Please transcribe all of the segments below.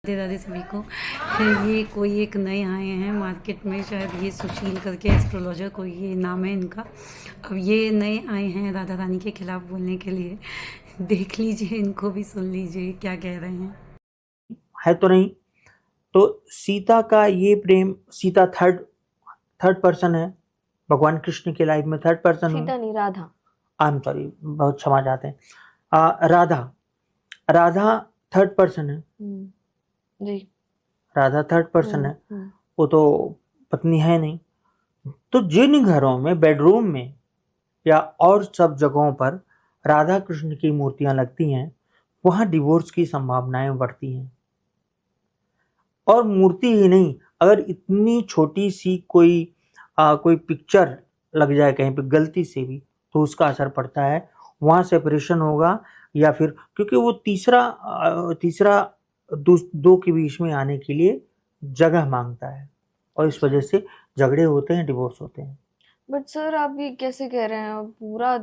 राधे राधे सभी को। ये कोई एक नए आए हैं मार्केट में, शायद ये सुशील करके एस्ट्रोलॉजर कोई ये नाम है इनका। अब ये नए आए हैं राधा रानी के खिलाफ बोलने के लिए। देख लीजिए, इनको भी सुन लीजिए क्या कह रहे हैं। है तो नहीं। तो सीता का ये प्रेम, सीता थर्ड पर्सन है भगवान कृष्ण की लाइफ में, थर्ड पर्सन सीता नहीं, राधा। आई एम सॉरी, बहुत क्षमा चाहते हैं। राधा थर्ड पर्सन है। जी। राधा थर्ड पर्सन है, वो तो पत्नी है नहीं। तो जिन घरों में बेडरूम में या और सब जगहों पर राधा कृष्ण की मूर्तियां लगती हैं, वहां डिवोर्स की संभावनाएं बढ़ती हैं। और मूर्ति ही नहीं, अगर इतनी छोटी सी कोई पिक्चर लग जाए कहीं पे गलती से भी, तो उसका असर पड़ता है। वहां सेपरेशन होगा, या फिर क्योंकि वो तीसरा दो के बीच में आने के लिए जगह मांगता है, और इस वजह से झगड़े होते हैं, डिवोर्स होते हैं। बट सर आप ये कैसे कह रहे हैं? पूरा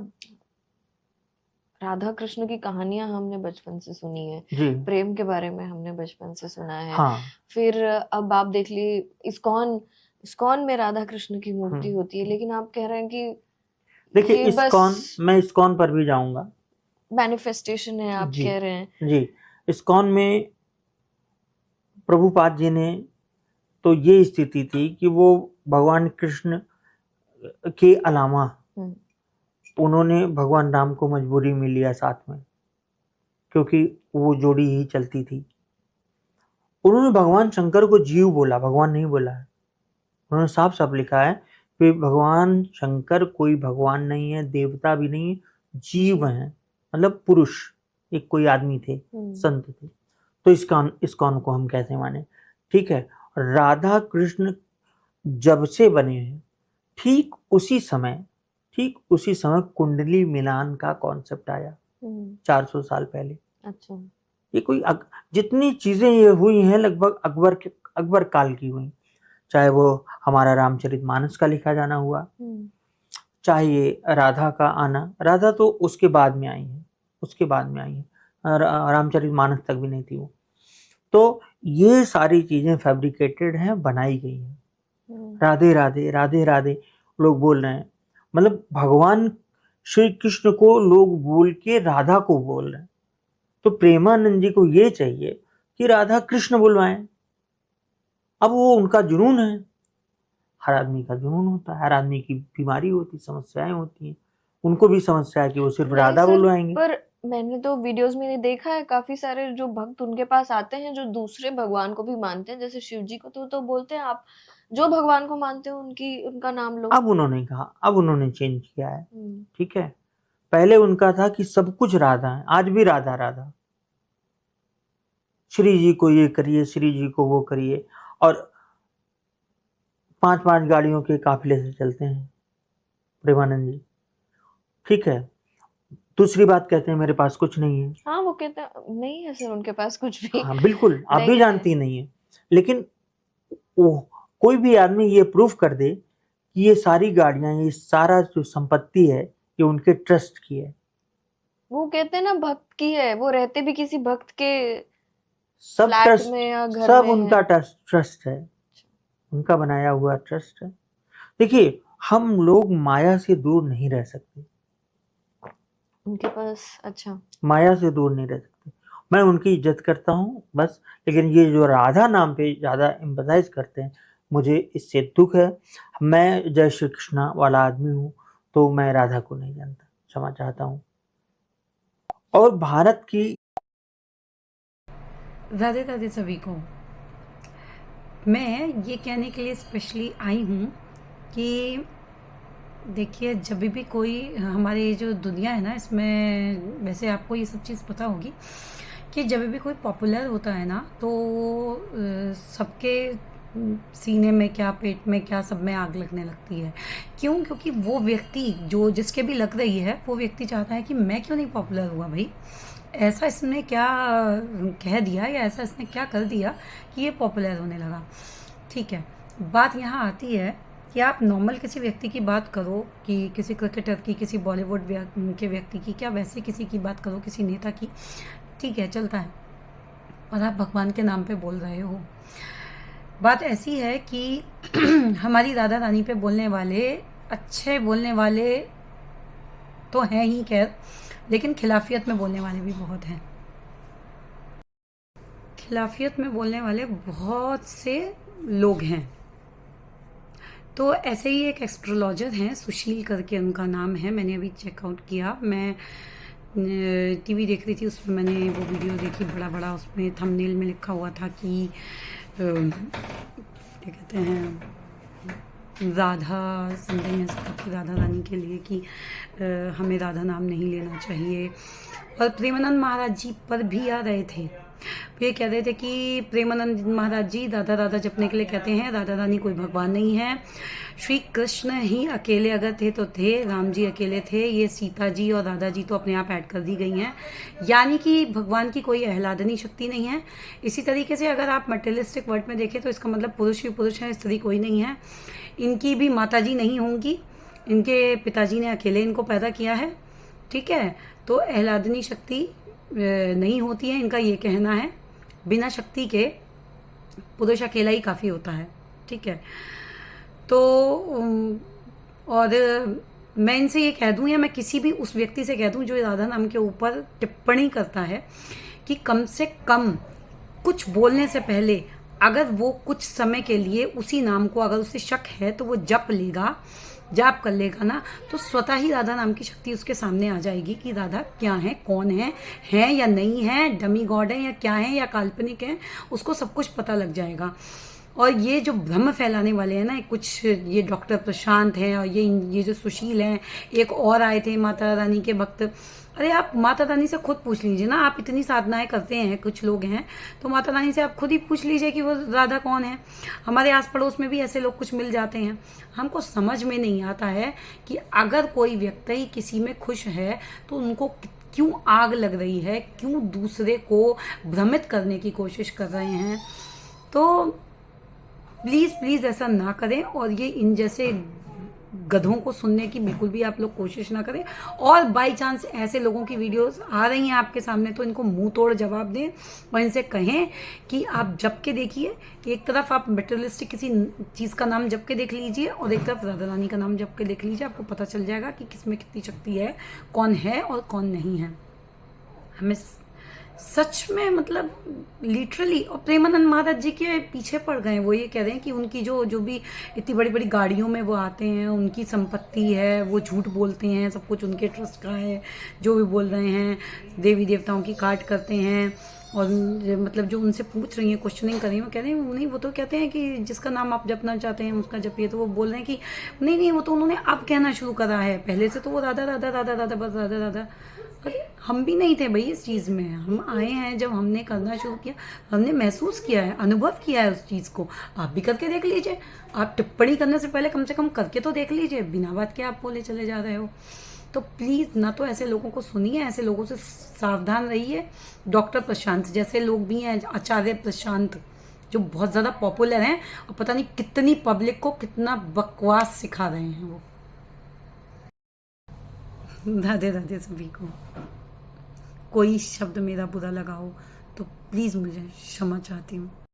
राधा कृष्ण की कहानियां हमने बचपन से सुनी है, जी प्रेम के बारे में हमने बचपन से सुना है। हाँ। फिर अब आप देख ली इस्कॉन में राधा कृष्ण की मूर्ति होती है, लेकिन आप कह रहे हैं कि देखिए, मैं इस्कॉन पर भी जाऊंगा। मैनिफेस्टेशन है, आप कह रहे हैं। जी, इस्कॉन में प्रभुपाद जी ने तो ये स्थिति थी कि वो भगवान कृष्ण के अलावा उन्होंने भगवान राम को मजबूरी में लिया साथ में, क्योंकि वो जोड़ी ही चलती थी। उन्होंने भगवान शंकर को जीव बोला, भगवान नहीं बोला है। उन्होंने साफ साफ लिखा है कि भगवान शंकर कोई भगवान नहीं है, देवता भी नहीं, जीव हैं, मतलब पुरुष, एक कोई आदमी थे, संत थे। तो इस्कॉन को हम कैसे माने? ठीक है, राधा कृष्ण जब से बने हैं, ठीक उसी समय कुंडली मिलान का कॉन्सेप्ट आया 400 साल पहले। अच्छा। ये जितनी चीजें ये हुई हैं लगभग अकबर काल की हुई, चाहे वो हमारा रामचरितमानस का लिखा जाना हुआ, चाहे ये राधा का आना। राधा तो उसके बाद में आई है, रामचरितमानस तक भी नहीं थी वो। तो ये सारी चीजें फैब्रिकेटेड हैं, बनाई गई हैं। राधे राधे राधे राधे लोग बोल रहे हैं, मतलब भगवान श्री कृष्ण को लोग बोल के राधा को बोल रहे हैं। तो प्रेमानंद जी को ये चाहिए कि राधा कृष्ण बुलवाएं। अब वो उनका जुनून है, हर आदमी का जुनून होता है, हर आदमी की बीमारी होती, समस्याएं होती हैं। उनको भी समस्या है कि वो सिर्फ राधा बुलवाएंगे। पर मैंने तो वीडियोस में देखा है, काफी सारे जो भक्त उनके पास आते हैं जो दूसरे भगवान को भी मानते हैं, जैसे शिव जी को तो बोलते हैं आप जो भगवान को मानते हो उनका नाम लो। अब उन्होंने चेंज किया है। ठीक है, पहले उनका था कि सब कुछ राधा है, आज भी राधा राधा, श्री जी को ये करिए, श्री जी को वो करिए, और 5 गाड़ियों के काफिले से चलते हैं प्रेमानंद जी। ठीक है, दूसरी बात कहते हैं मेरे पास कुछ नहीं है। हाँ, वो कहते हैं नहीं है सर उनके पास कुछ भी। हाँ बिल्कुल, आप भी जानती नहीं है, लेकिन वो कोई भी आदमी ये प्रूफ कर दे कि ये सारी गाड़ियां, ये सारा जो संपत्ति है, ये उनके ट्रस्ट की है। वो कहते हैं ना भक्त की है, वो रहते भी किसी भक्त के सब फ्लैट में या घर सब में उनका ट्रस्ट है, उनका बनाया हुआ ट्रस्ट है। देखिए, हम लोग माया से दूर नहीं रह सकते, उनके पास। अच्छा, माया से दूर नहीं रह सकते। मैं उनकी इज्जत करता हूँ बस, लेकिन ये जो राधा नाम पे ज्यादा एम्फसाइज करते हैं, मुझे इससे दुख है। मैं जय श्री कृष्णा वाला आदमी हूँ, तो मैं राधा को नहीं जानता, क्षमा चाहता हूँ। और भारत की राधे राधे सभी को। मैं ये कहने के लिए स्पेशली आई हूँ कि देखिए, जब भी कोई हमारी जो दुनिया है ना, इसमें वैसे आपको ये सब चीज़ पता होगी कि जब भी कोई पॉपुलर होता है ना, तो सबके सीने में क्या, पेट में क्या, सब में आग लगने लगती है। क्यों? क्योंकि वो व्यक्ति जो जिसके भी लग रही है, वो व्यक्ति चाहता है कि मैं क्यों नहीं पॉपुलर हुआ भाई, ऐसा इसने क्या कह दिया या ऐसा इसने क्या कर दिया कि ये पॉपुलर होने लगा। ठीक है, बात यहाँ आती है कि आप नॉर्मल किसी व्यक्ति की बात करो, कि किसी क्रिकेटर की, किसी बॉलीवुड के व्यक्ति की, क्या वैसे किसी की बात करो, किसी नेता की, ठीक है, चलता है। और आप भगवान के नाम पे बोल रहे हो। बात ऐसी है कि हमारी राधा रानी पे बोलने वाले, अच्छे बोलने वाले तो हैं ही खैर, लेकिन खिलाफियत में बोलने वाले भी बहुत हैं। खिलाफियत में बोलने वाले बहुत से लोग हैं। तो ऐसे ही एक एस्ट्रोलॉजर हैं, सुशील करके उनका नाम है, मैंने अभी चेकआउट किया। मैं टीवी देख रही थी, उसमें मैंने वो वीडियो देखी, बड़ा बड़ा उसमें थंबनेल में लिखा हुआ था कि क्या कहते हैं, राधा समथिंग ऐसा था कि राधा रानी के लिए कि हमें राधा नाम नहीं लेना चाहिए। और प्रेमानंद महाराज जी पर भी आ रहे थे, ये कह रहे थे कि प्रेमानंद महाराज जी राधा राधा जपने के लिए कहते हैं, राधा रानी कोई भगवान नहीं है, श्री कृष्ण ही अकेले अगर थे तो थे, राम जी अकेले थे, ये सीता जी और राधा जी तो अपने आप ऐड कर दी गई हैं, यानी कि भगवान की कोई आह्लादनी शक्ति नहीं है। इसी तरीके से अगर आप मटेरियलिस्टिक वर्ड में देखें तो इसका मतलब पुरुष ही पुरुष है, स्त्री कोई नहीं है। इनकी भी माता जी नहीं होंगी, इनके पिताजी ने अकेले इनको पैदा किया है, ठीक है। तो आह्लादनी शक्ति नहीं होती है, इनका ये कहना है। बिना शक्ति के पुरुष अकेला ही काफ़ी होता है, ठीक है। तो और मैं इनसे ये कह दूं, या मैं किसी भी उस व्यक्ति से कह दूं जो राधा नाम के ऊपर टिप्पणी करता है, कि कम से कम कुछ बोलने से पहले अगर वो कुछ समय के लिए उसी नाम को, अगर उसे शक है तो वो जप लेगा, जाप कर लेगा ना, तो स्वतः ही राधा नाम की शक्ति उसके सामने आ जाएगी कि राधा क्या है, कौन है या नहीं है, डमी गॉड है या क्या है या काल्पनिक है, उसको सब कुछ पता लग जाएगा। और ये जो भ्रम फैलाने वाले हैं ना, कुछ ये डॉक्टर प्रशांत हैं और ये जो सुशील हैं, एक और आए थे माता रानी के भक्त। अरे आप माता रानी से खुद पूछ लीजिए ना, आप इतनी साधनाएं करते हैं, कुछ लोग हैं, तो माता रानी से आप खुद ही पूछ लीजिए कि वो राधा कौन है। हमारे आस पड़ोस में भी ऐसे लोग कुछ मिल जाते हैं। हमको समझ में नहीं आता है कि अगर कोई व्यक्ति किसी में खुश है तो उनको क्यों आग लग रही है, क्यों दूसरे को भ्रमित करने की कोशिश कर रहे हैं। तो प्लीज़ प्लीज़ ऐसा ना करें, और ये इन जैसे गधों को सुनने की बिल्कुल भी आप लोग कोशिश ना करें। और बाई चांस ऐसे लोगों की वीडियोस आ रही हैं आपके सामने तो इनको मुंह तोड़ जवाब दें और इनसे कहें कि आप जप के देखिए। एक तरफ आप मटेरियलिस्टिक किसी चीज़ का नाम जप के देख लीजिए और एक तरफ राधा रानी का नाम जप के देख लीजिए, आपको पता चल जाएगा कि किसमें कितनी शक्ति है, कौन है और कौन नहीं है। हमें सच में मतलब लिटरली, और प्रेमानंद महाराज जी के पीछे पड़ गए। वो ये कह रहे हैं कि उनकी जो भी इतनी बड़ी बड़ी गाड़ियों में वो आते हैं, उनकी संपत्ति है, वो झूठ बोलते हैं, सब कुछ उनके ट्रस्ट का है, जो भी बोल रहे हैं, देवी देवताओं की काट करते हैं। और मतलब जो उनसे पूछ रही हैं, क्वेश्चनिंग कर रही हैं, वो कह रहे हैं नहीं, वो तो कहते हैं कि जिसका नाम आप जपना चाहते हैं उसका जपिए। तो वो बोल रहे हैं कि नहीं, वो तो उन्होंने अब कहना शुरू करा है, पहले से तो वो राधा राधा राधा राधा बस राधा राधा। अरे हम भी नहीं थे भाई इस चीज़ में, हम आए हैं जब हमने करना शुरू किया, हमने महसूस किया है, अनुभव किया है उस चीज़ को। आप भी करके देख लीजिए, आप टिप्पणी करने से पहले कम से कम करके तो देख लीजिए, बिना बात के आप बोले चले जा रहे हो। तो प्लीज़ ना तो ऐसे लोगों को सुनिए, ऐसे लोगों से सावधान रहिए। डॉक्टर प्रशांत जैसे लोग भी हैं, आचार्य प्रशांत, जो बहुत ज़्यादा पॉपुलर हैं और पता नहीं कितनी पब्लिक को कितना बकवास सिखा रहे हैं वो। राधे राधे सभी को। कोई शब्द मेरा बुरा लगा हो तो प्लीज़ मुझे क्षमा चाहती हूँ।